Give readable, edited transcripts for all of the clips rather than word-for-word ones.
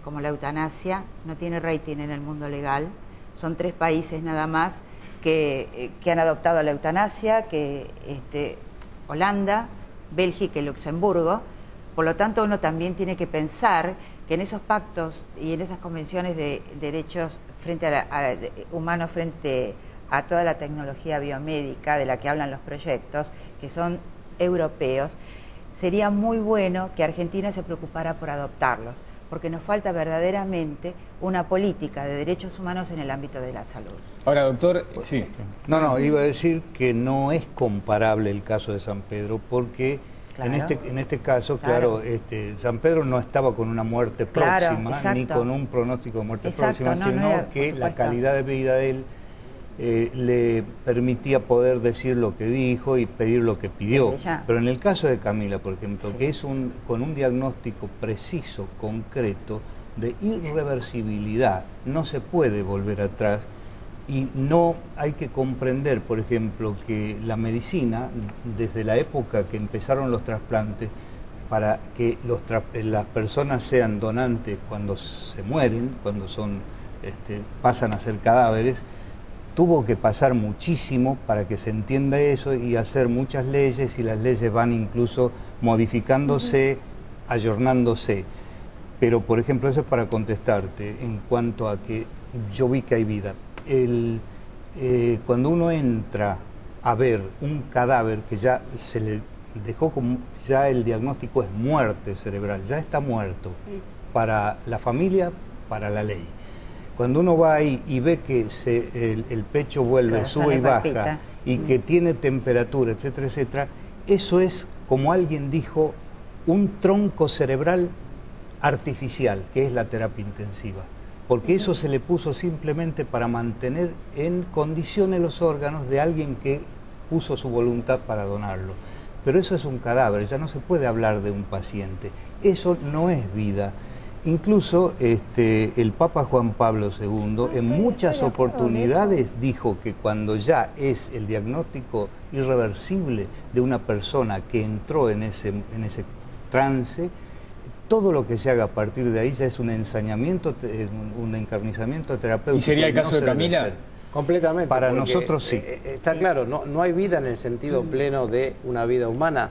como la eutanasia no tiene rating en el mundo legal. Son 3 países nada más que han adoptado la eutanasia, Holanda, Bélgica y Luxemburgo. Por lo tanto, uno también tiene que pensar que en esos pactos y en esas convenciones de derechos humanos frente a toda la tecnología biomédica de la que hablan los proyectos, que son europeos, sería muy bueno que Argentina se preocupara por adoptarlos, porque nos falta verdaderamente una política de derechos humanos en el ámbito de la salud. Ahora, doctor, sí. No, iba a decir que no es comparable el caso de San Pedro, porque claro, en este caso, claro, San Pedro no estaba con una muerte próxima, exacto, ni con un pronóstico de muerte exacto, próxima, no, sino no era, que la calidad de vida de él le permitía poder decir lo que dijo y pedir lo que pidió. Pero en el caso de Camila, por ejemplo, que es con un diagnóstico preciso, concreto, de irreversibilidad, no se puede volver atrás. Y no hay que comprender, por ejemplo, que la medicina, desde la época que empezaron los trasplantes, para que las personas sean donantes cuando se mueren, cuando pasan a ser cadáveres, tuvo que pasar muchísimo para que se entienda eso y hacer muchas leyes, y las leyes van incluso modificándose, ayornándose. Pero, por ejemplo, eso es para contestarte en cuanto a que yo vi que hay vida. Cuando uno entra a ver un cadáver que ya se le dejó, ya el diagnóstico es muerte cerebral, ya está muerto, para la familia, para la ley. Cuando uno va ahí y ve que el pecho vuelve, claro, sube y baja, y que tiene temperatura, etcétera, etcétera, eso es, como alguien dijo, un tronco cerebral artificial, que es la terapia intensiva. Porque eso se le puso simplemente para mantener en condiciones los órganos de alguien que puso su voluntad para donarlo. Pero eso es un cadáver, ya no se puede hablar de un paciente. Eso no es vida. Incluso el Papa Juan Pablo II en muchas oportunidades dijo que cuando ya es el diagnóstico irreversible de una persona que entró en ese trance, todo lo que se haga a partir de ahí ya es un ensañamiento, un encarnizamiento terapéutico. ¿Y sería el caso de Camila? Completamente. Para nosotros sí. Está claro, no hay vida en el sentido pleno de una vida humana.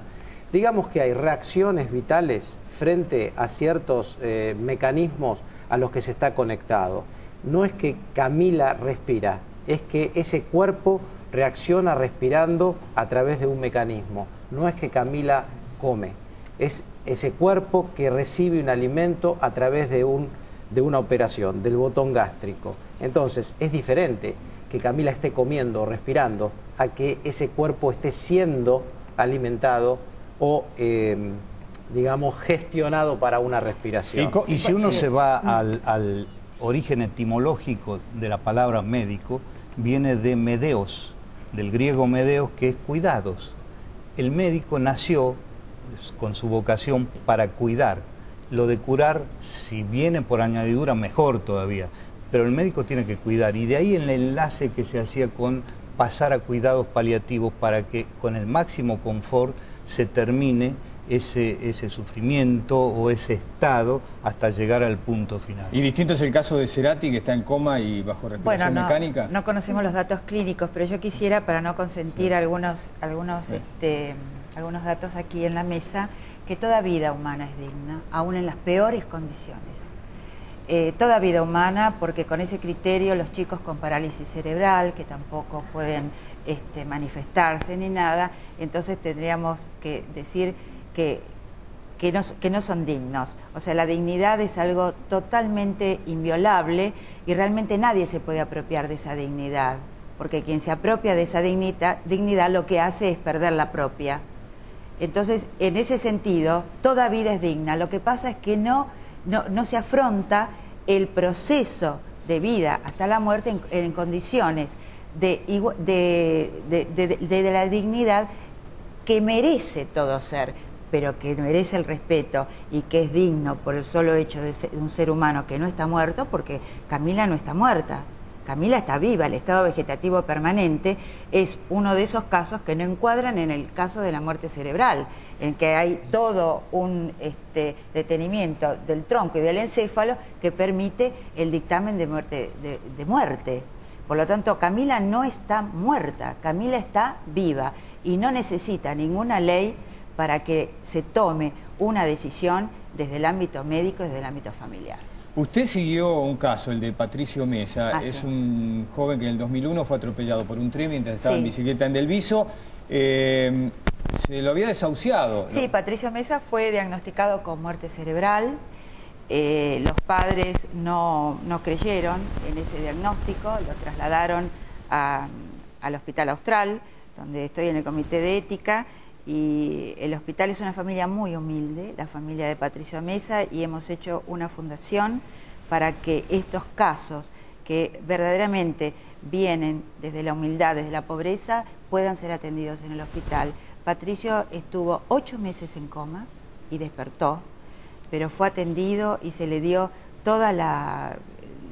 Digamos que hay reacciones vitales frente a ciertos mecanismos a los que se está conectado. No es que Camila respira, es que ese cuerpo reacciona respirando a través de un mecanismo. No es que Camila come, es ese cuerpo que recibe un alimento a través de una operación, del botón gástrico. Entonces, es diferente que Camila esté comiendo o respirando a que ese cuerpo esté siendo alimentado o, digamos, gestionado para una respiración. Y si uno se va al origen etimológico de la palabra médico, viene de medeos, del griego medeos, que es cuidados. El médico nació con su vocación para cuidar. Lo de curar, si viene por añadidura, mejor todavía. Pero el médico tiene que cuidar. Y de ahí el enlace que se hacía con pasar a cuidados paliativos para que con el máximo confort se termine ese sufrimiento o ese estado hasta llegar al punto final. ¿Y distinto es el caso de Cerati, que está en coma y bajo respiración mecánica? No conocemos los datos clínicos, pero yo quisiera, para no consentir algunos datos aquí en la mesa, que toda vida humana es digna, aún en las peores condiciones. Toda vida humana, porque con ese criterio los chicos con parálisis cerebral, que tampoco pueden manifestarse ni nada, entonces tendríamos que decir que no son dignos. O sea, la dignidad es algo totalmente inviolable y realmente nadie se puede apropiar de esa dignidad, porque quien se apropia de esa dignidad lo que hace es perder la propia. Entonces, en ese sentido, toda vida es digna. Lo que pasa es que no se afronta el proceso de vida hasta la muerte en condiciones de la dignidad que merece todo ser, pero que merece el respeto y que es digno por el solo hecho de ser un ser humano que no está muerto, porque Camila no está muerta. Camila está viva, el estado vegetativo permanente es uno de esos casos que no encuadran en el caso de la muerte cerebral, en que hay todo un detenimiento del tronco y del encéfalo que permite el dictamen de muerte. Por lo tanto, Camila no está muerta, Camila está viva y no necesita ninguna ley para que se tome una decisión desde el ámbito médico y desde el ámbito familiar. Usted siguió un caso, el de Patricio Mesa. Es un joven que en el 2001 fue atropellado por un tren mientras estaba en bicicleta en Del Viso. Se lo había desahuciado. Sí, Patricio Mesa fue diagnosticado con muerte cerebral. Los padres no creyeron en ese diagnóstico, lo trasladaron al Hospital Austral, donde estoy en el Comité de Ética. Y el hospital es una familia muy humilde, la familia de Patricio Mesa, y hemos hecho una fundación para que estos casos que verdaderamente vienen desde la humildad, desde la pobreza, puedan ser atendidos en el hospital. Patricio estuvo 8 meses en coma y despertó, pero fue atendido y se le dio toda la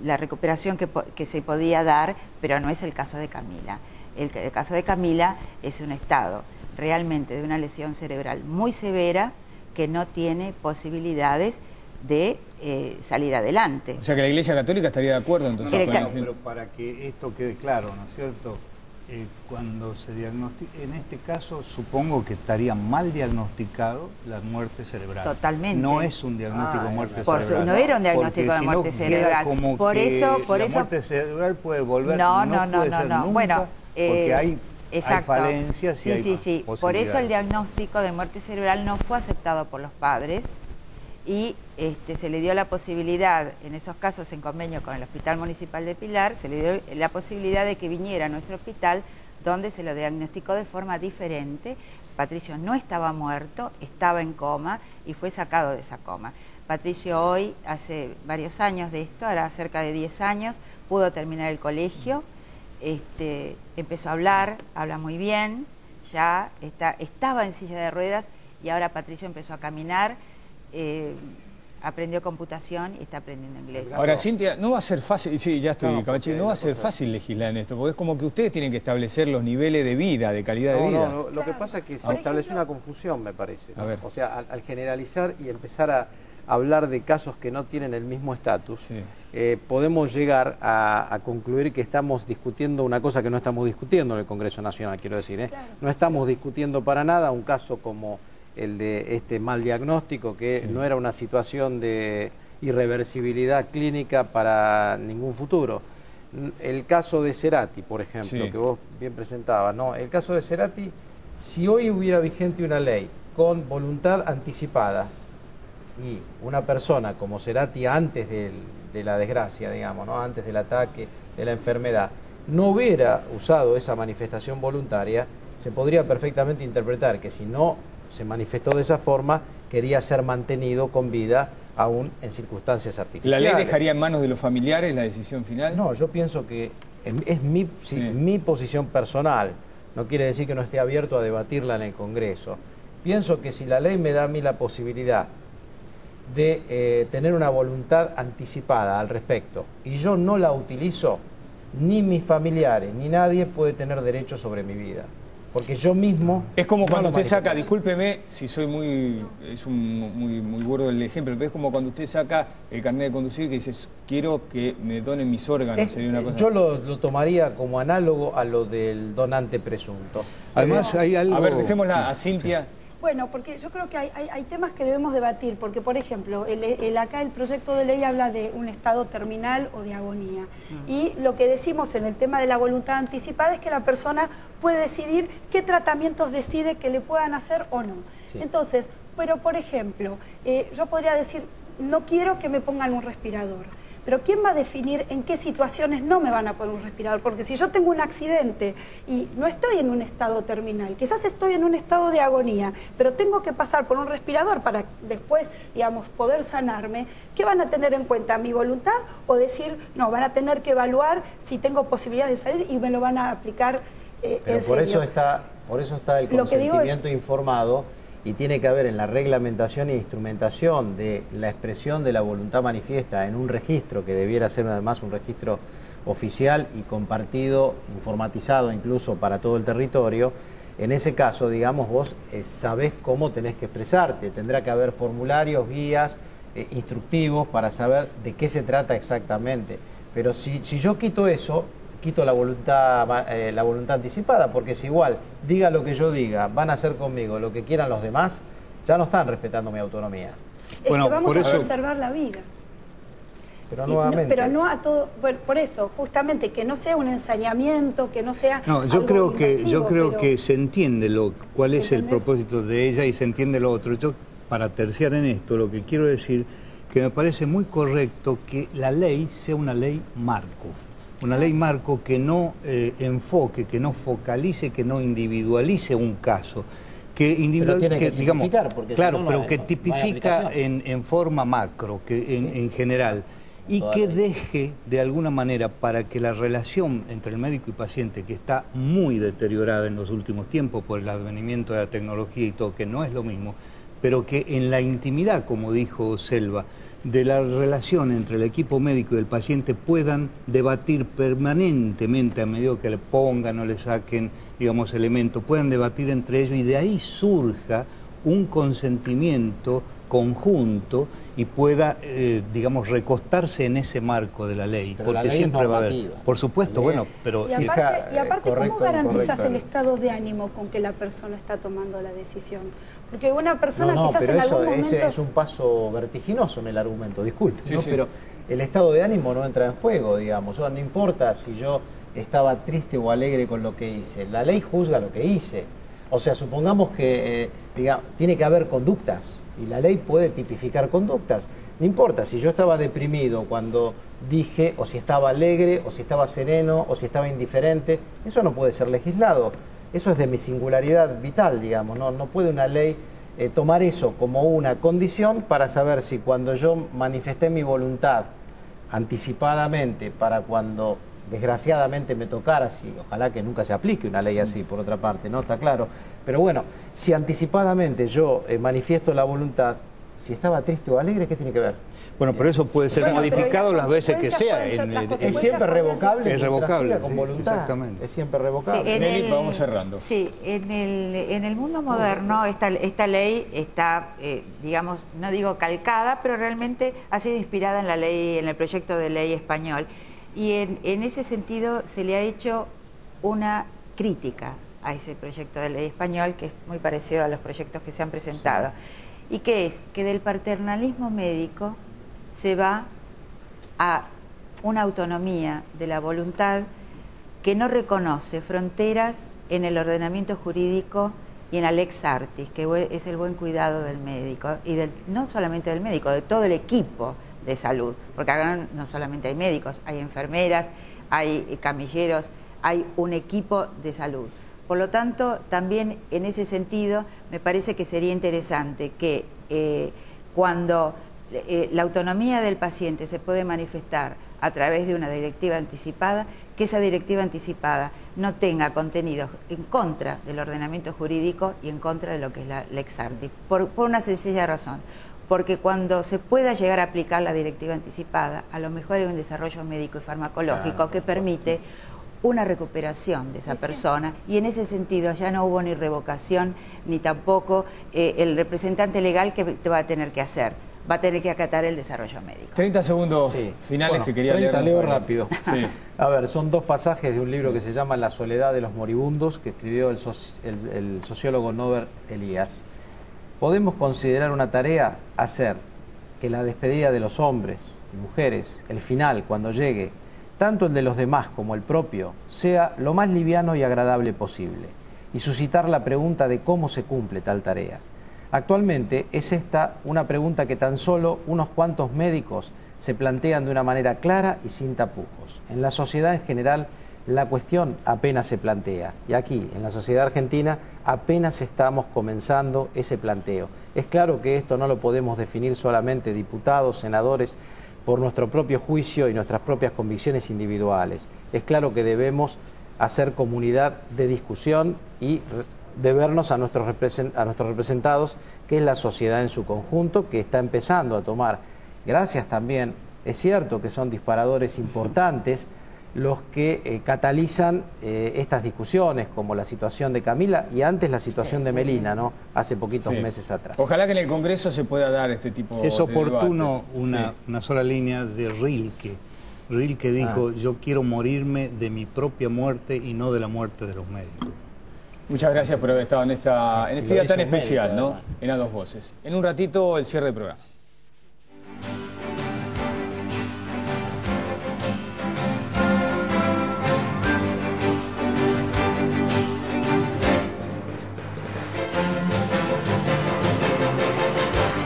recuperación que se podía dar, pero no es el caso de Camila. El caso de Camila es un estado realmente de una lesión cerebral muy severa que no tiene posibilidades de salir adelante. O sea que la Iglesia Católica estaría de acuerdo entonces. Pero para que esto quede claro, ¿no es cierto? Cuando se diagnostica, en este caso supongo que estaría mal diagnosticado la muerte cerebral. Totalmente. No es un diagnóstico de muerte cerebral. No era un diagnóstico de muerte cerebral. Por eso la muerte cerebral puede volver. No. Bueno, porque hay exacto. Hay falencias y hay posibilidades. Por eso el diagnóstico de muerte cerebral no fue aceptado por los padres y se le dio la posibilidad, en esos casos en convenio con el Hospital Municipal de Pilar, se le dio la posibilidad de que viniera a nuestro hospital donde se lo diagnosticó de forma diferente. Patricio no estaba muerto, estaba en coma y fue sacado de esa coma. Patricio hoy, hace varios años de esto, ahora cerca de 10 años, pudo terminar el colegio. Empezó a hablar, habla muy bien, ya estaba en silla de ruedas y ahora Patricio empezó a caminar, aprendió computación y está aprendiendo inglés. Ahora, Cintia, no va a ser fácil, sí, ya estoy, Cabachín, no va a ser fácil legislar en esto, porque es como que ustedes tienen que establecer los niveles de vida, de calidad de vida. No, lo que pasa es que se establece una confusión, me parece. A ver. O sea, al generalizar y empezar a hablar de casos que no tienen el mismo estatus, podemos llegar a concluir que estamos discutiendo una cosa que no estamos discutiendo en el Congreso Nacional, quiero decir. Claro. No estamos discutiendo para nada un caso como el de este mal diagnóstico, que no era una situación de irreversibilidad clínica para ningún futuro. El caso de Cerati, por ejemplo, que vos bien presentabas, ¿no? El caso de Cerati, si hoy hubiera vigente una ley con voluntad anticipada, y una persona como Cerati antes de la desgracia, digamos, ¿no? Antes del ataque, de la enfermedad, no hubiera usado esa manifestación voluntaria, se podría perfectamente interpretar que si no se manifestó de esa forma, quería ser mantenido con vida aún en circunstancias artificiales. ¿La ley dejaría en manos de los familiares la decisión final? No, yo pienso que es mi posición personal, no quiere decir que no esté abierto a debatirla en el Congreso. Pienso que si la ley me da a mí la posibilidad de tener una voluntad anticipada al respecto y yo no la utilizo, ni mis familiares ni nadie puede tener derecho sobre mi vida, porque yo mismo... Es como cuando usted saca, discúlpeme si soy muy burdo el ejemplo, pero es como cuando usted saca el carnet de conducir que dices, quiero que me donen mis órganos, sería una cosa... Yo lo tomaría como análogo a lo del donante presunto. Además hay algo... A ver, dejémosla a Cintia. Bueno, porque yo creo que hay temas que debemos debatir, porque por ejemplo, acá el proyecto de ley habla de un estado terminal o de agonía. Y lo que decimos en el tema de la voluntad anticipada es que la persona puede decidir qué tratamientos decide que le puedan hacer o no. Sí. Entonces, pero por ejemplo, yo podría decir, no quiero que me pongan un respirador. Pero ¿quién va a definir en qué situaciones no me van a poner un respirador? Porque si yo tengo un accidente y no estoy en un estado terminal, quizás estoy en un estado de agonía, pero tengo que pasar por un respirador para después, digamos, poder sanarme, ¿qué van a tener en cuenta? ¿Mi voluntad? O decir, no, van a tener que evaluar si tengo posibilidad de salir y me lo van a aplicar pero por eso está el consentimiento informado. Y tiene que haber en la reglamentación e instrumentación de la expresión de la voluntad manifiesta en un registro que debiera ser además un registro oficial y compartido, informatizado incluso para todo el territorio, en ese caso, digamos, vos sabés cómo tenés que expresarte. Tendrá que haber formularios, guías, instructivos para saber de qué se trata exactamente. Pero si yo quito eso, quito la voluntad anticipada, porque si igual, diga lo que yo diga, van a hacer conmigo lo que quieran los demás, ya no están respetando mi autonomía. Bueno, vamos a conservar la vida. Pero nuevamente. Pero no a todo, bueno, por eso, justamente, que no sea un ensañamiento, que no sea. No, yo creo que se entiende cuál es el propósito de ella y se entiende lo otro. Yo, para terciar en esto, lo que quiero decir que me parece muy correcto que la ley sea una ley marco. Una ley marco que no enfoque, que no focalice, que no individualice un caso. Que digamos, claro, pero que tipifica en forma macro, en general. Y que deje, de alguna manera, para que la relación entre el médico y paciente, que está muy deteriorada en los últimos tiempos por el advenimiento de la tecnología y todo, que no es lo mismo, pero que en la intimidad, como dijo Selva, de la relación entre el equipo médico y el paciente puedan debatir permanentemente a medida que le pongan o le saquen, digamos, elementos, puedan debatir entre ellos y de ahí surja un consentimiento conjunto y pueda, digamos, recostarse en ese marco de la ley, pero porque la ley siempre va a normativa. haber, por supuesto, bueno, pero... Y aparte ¿cómo garantizas el estado de ánimo con que la persona está tomando la decisión? Porque una persona quizás en algún momento... Ese es un paso vertiginoso en el argumento, disculpe, sí, ¿no? sí. Pero el estado de ánimo no entra en juego, digamos. O sea, no importa si yo estaba triste o alegre con lo que hice, la ley juzga lo que hice. O sea, supongamos que tiene que haber conductas y la ley puede tipificar conductas. No importa si yo estaba deprimido cuando dije, o si estaba alegre, o si estaba sereno, o si estaba indiferente, eso no puede ser legislado. Eso es de mi singularidad vital, digamos. No puede una ley tomar eso como una condición para saber si cuando yo manifesté mi voluntad anticipadamente para cuando desgraciadamente me tocara, si ojalá que nunca se aplique una ley así, por otra parte, ¿no? Está claro. Pero bueno, si anticipadamente yo manifiesto la voluntad, si estaba triste o alegre, ¿qué tiene que ver? Bueno, pero eso puede ser modificado las veces que sea. Es siempre revocable. Es revocable, con voluntad. Exactamente. Es siempre revocable. Sí, Nelly, vamos cerrando. Sí, en el mundo moderno esta ley está, digamos, no digo calcada, pero realmente ha sido inspirada en la ley, en el proyecto de ley español. Y en ese sentido se le ha hecho una crítica a ese proyecto de ley español, que es muy parecido a los proyectos que se han presentado. Sí. ¿Y qué es? Que del paternalismo médico se va a una autonomía de la voluntad que no reconoce fronteras en el ordenamiento jurídico y en la lex artis, que es el buen cuidado del médico, y no solamente del médico, de todo el equipo de salud, porque acá no solamente hay médicos, hay enfermeras, hay camilleros, hay un equipo de salud. Por lo tanto, también en ese sentido, me parece que sería interesante que cuando la autonomía del paciente se puede manifestar a través de una directiva anticipada, que esa directiva anticipada no tenga contenidos en contra del ordenamiento jurídico y en contra de lo que es la lex artis, por una sencilla razón. Porque cuando se pueda llegar a aplicar la directiva anticipada, a lo mejor hay un desarrollo médico y farmacológico que permite una recuperación de esa persona, y en ese sentido ya no hubo ni revocación ni tampoco el representante legal que te va a tener que hacer. Va a tener que acatar el desarrollo médico. 30 segundos finales que quería leer. Leo rápido. Sí. A ver, son dos pasajes de un libro que se llama La soledad de los moribundos, que escribió el sociólogo Norbert Elias. Podemos considerar una tarea hacer que la despedida de los hombres y mujeres, el final, cuando llegue, tanto el de los demás como el propio, sea lo más liviano y agradable posible, y suscitar la pregunta de cómo se cumple tal tarea. Actualmente es esta una pregunta que tan solo unos cuantos médicos se plantean de una manera clara y sin tapujos. En la sociedad en general la cuestión apenas se plantea, y aquí, en la sociedad argentina, apenas estamos comenzando ese planteo. Es claro que esto no lo podemos definir solamente diputados, senadores, por nuestro propio juicio y nuestras propias convicciones individuales. Es claro que debemos hacer comunidad de discusión y debernos a nuestros representados, que es la sociedad en su conjunto, que está empezando a tomar, gracias también, es cierto que son disparadores importantes, los que catalizan estas discusiones, como la situación de Camila y antes la situación de Melina, ¿no? Hace poquitos meses atrás. Ojalá que en el Congreso se pueda dar este tipo de Es oportuno debate. una sola línea de Rilke. Rilke dijo, yo quiero morirme de mi propia muerte y no de la muerte de los médicos. Muchas gracias por haber estado en este día tan especial, ¿no? En A Dos Voces. En un ratito el cierre del programa.